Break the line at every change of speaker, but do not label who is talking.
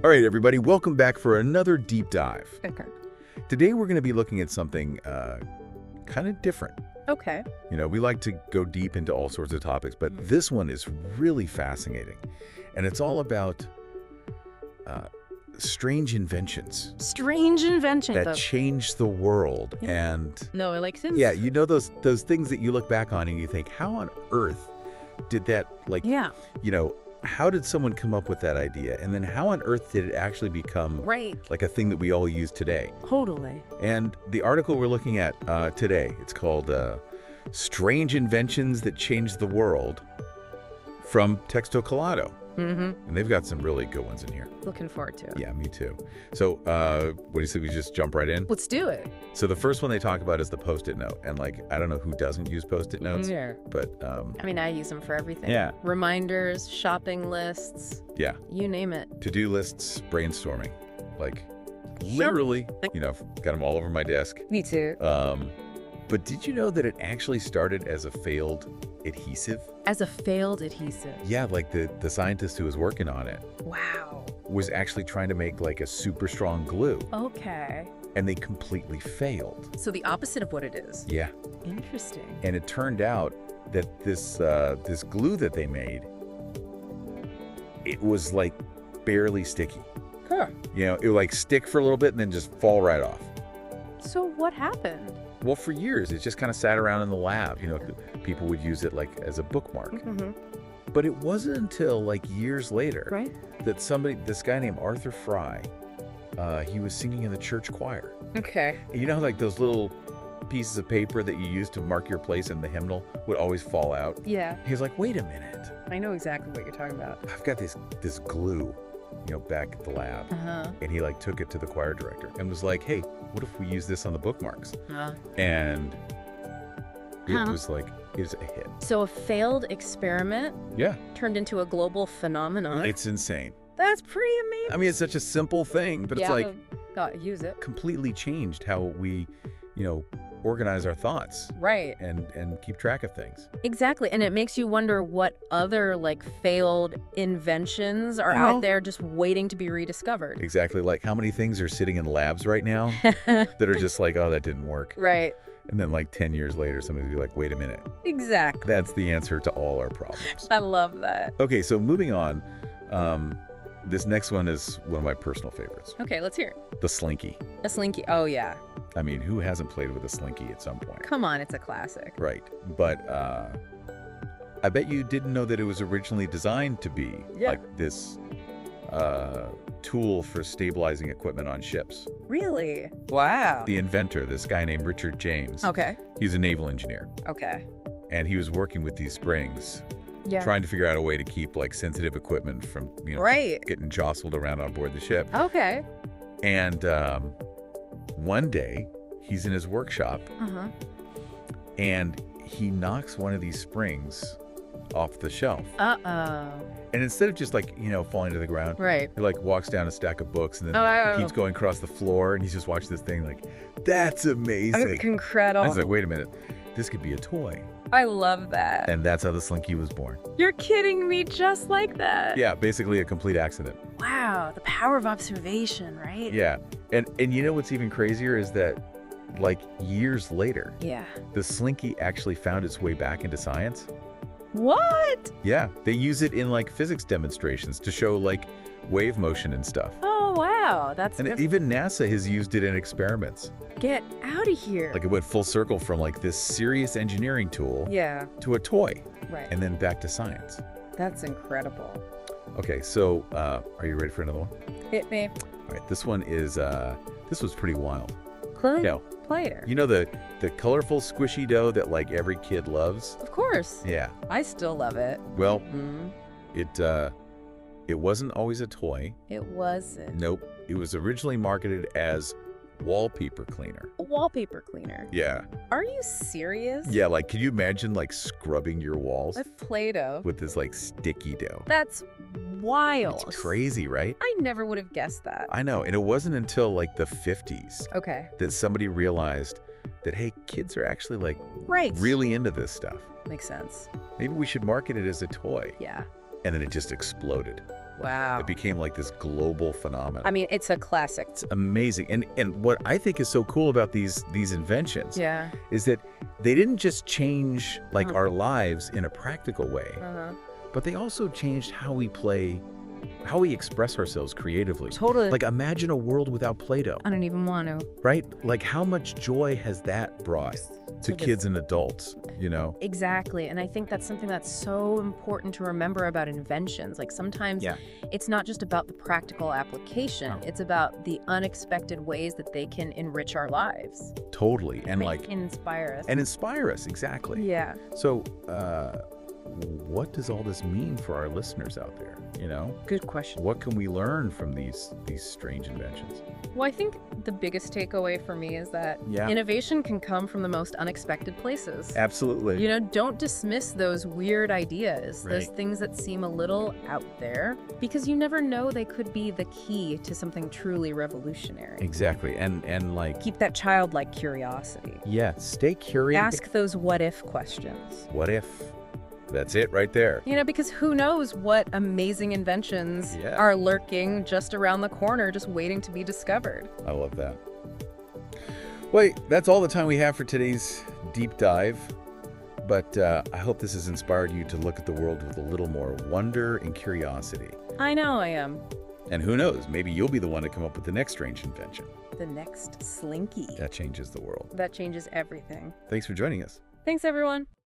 All right, everybody, welcome back for another deep dive.
Okay.
Today, we're going to be looking at something kind of different.
Okay.
You know, we like to go deep into all sorts of topics, but this one is really fascinating. And it's all about strange inventions
Strange invention.
that changed the world.
Yeah.
And
No elections?
yeah, you know those things that you look back on and you think, how on earth did that,
Yeah.
how did someone come up with that idea? And then how on earth did it actually become
Right.
like a thing that we all use today?
Totally.
And the article we're looking at today, it's called Strange Inventions That Changed the World from Texto Colado.
Mm-hmm.
And they've got some really good ones in here.
Looking forward to it.
Yeah, me too. So what do you say we just jump right in?
Let's do it.
So the first one they talk about is the Post-it note. And I don't know who doesn't use Post-it notes,
Yeah.
but
I mean, I use them for everything.
yeah,
Reminders, shopping lists,
yeah.
you name it.
To-do lists, brainstorming. Literally, got them all over my desk.
Me too.
But did you know that it actually started as a failed adhesive?
As a failed adhesive.
Yeah, the scientist who was working on it
Wow.
was actually trying to make a super strong glue,
Okay.
and they completely failed.
So the opposite of what it is.
Yeah,
Interesting.
and it turned out that this glue that they made, it was barely sticky.
Huh.
It would stick for a little bit and then just fall right off.
So what happened?
Well, for years, it just kind of sat around in the lab. People would use it as a bookmark.
Mm-hmm.
But it wasn't until years later
Right.
that this guy named Arthur Fry, he was singing in the church choir.
Okay.
And those little pieces of paper that you use to mark your place in the hymnal would always fall out.
Yeah.
He was like, wait a minute,
I know exactly what you're talking about.
I've got this glue, back at the lab.
Uh-huh.
And he took it to the choir director and was like, hey, what if we use this on the bookmarks? And it
Huh.
was a hit.
So a failed experiment
Yeah,
turned into a global phenomenon.
it's insane.
That's pretty amazing.
I mean, it's such a simple thing, but it's
got use it.
completely changed how we, organize our thoughts
Right.
and keep track of things.
Exactly. And it makes you wonder what other failed inventions are
Uh-huh.
out there just waiting to be rediscovered.
Exactly. How many things are sitting in labs right now that are just oh, that didn't work.
Right.
And then 10 years later, somebody will be like, wait a minute.
Exactly.
That's the answer to all our problems.
I love that.
Okay, so moving on. This next one is one of my personal favorites.
Okay, let's hear it.
The Slinky.
A slinky. Oh, yeah.
I mean, who hasn't played with a Slinky at some point?
Come on, it's a classic.
Right. But I bet you didn't know that it was originally designed to be this tool for stabilizing equipment on ships.
Really? Wow.
The inventor, this guy named Richard James,
Okay.
he's a naval engineer.
Okay.
And he was working with these springs,
Yeah.
trying to figure out a way to keep sensitive equipment from
Right.
getting jostled around on board the ship.
Okay.
And one day, he's in his workshop,
Uh-huh.
and he knocks one of these springs off the shelf.
Uh-oh.
And instead of just falling to the ground,
Right.
he walks down a stack of books and then
Oh.
keeps going across the floor, and he's just watching this thing that's amazing.
Incredible.
I was like, wait a minute, this could be a toy.
I love that.
And that's how the Slinky was born.
You're kidding me, just like that.
Yeah, basically a complete accident.
Wow, the power of observation, right?
Yeah. And what's even crazier is that years later,
Yeah.
the Slinky actually found its way back into science.
What?
Yeah, they use it in physics demonstrations to show wave motion and stuff.
Oh, wow. That's
And even NASA has used it in experiments.
Get out of here.
It went full circle from this serious engineering tool
Yeah,
to a toy,
right.
and then back to science.
That's incredible.
Okay, so are you ready for another one?
Hit me.
All right, this one is this was pretty wild.
Play.
No.
Player.
You know the colorful squishy dough that every kid loves?
Of course.
Yeah.
I still love it.
Well,
Mm,
it wasn't always a toy.
it wasn't.
Nope. It was originally marketed as wallpaper cleaner.
A wallpaper cleaner.
Yeah.
Are you serious?
Yeah, can you imagine scrubbing your walls
With Play-Doh.
with this sticky dough?
That's wild.
It's crazy, right?
I never would have guessed that.
I know. And it wasn't until the 50s
Okay.
that somebody realized that, hey, kids are actually
Right.
really into this stuff.
Makes sense.
Maybe we should market it as a toy.
Yeah.
And then it just exploded.
Wow.
It became like this global phenomenon.
I mean, it's a classic.
It's amazing. And what I think is so cool about these inventions
Yeah.
is that they didn't just change like our lives in a practical way, but they also changed how we play, how we express ourselves creatively.
Totally.
Like imagine a world without Play-Doh,
I don't even want to.
right? Like how much joy has that brought to kids and adults, you know?
Exactly. And I think that's something that's so important to remember about inventions. Like sometimes it's not just about the practical application. It's about the unexpected ways that they can enrich our lives.
Totally. And like
inspire us.
And inspire us, exactly.
Yeah.
So, what does all this mean for our listeners out there, you know?
Good question.
What can we learn from these strange inventions?
Well, I think the biggest takeaway for me is that innovation can come from the most unexpected places.
Absolutely.
You know, don't dismiss those weird ideas, those things that seem a little out there, because you never know they could be the key to something truly revolutionary.
Exactly. And like...
keep that childlike curiosity.
Yeah, stay curious.
Ask those what-if questions.
What if? That's it right there.
You know, because who knows what amazing inventions are lurking just around the corner, just waiting to be discovered.
I love that. Wait, that's all the time we have for today's deep dive. But I hope this has inspired you to look at the world with a little more wonder and curiosity.
I know I am.
And who knows, maybe you'll be the one to come up with the next strange invention.
The next Slinky.
That changes the world.
That changes everything.
Thanks for joining us.
Thanks, everyone.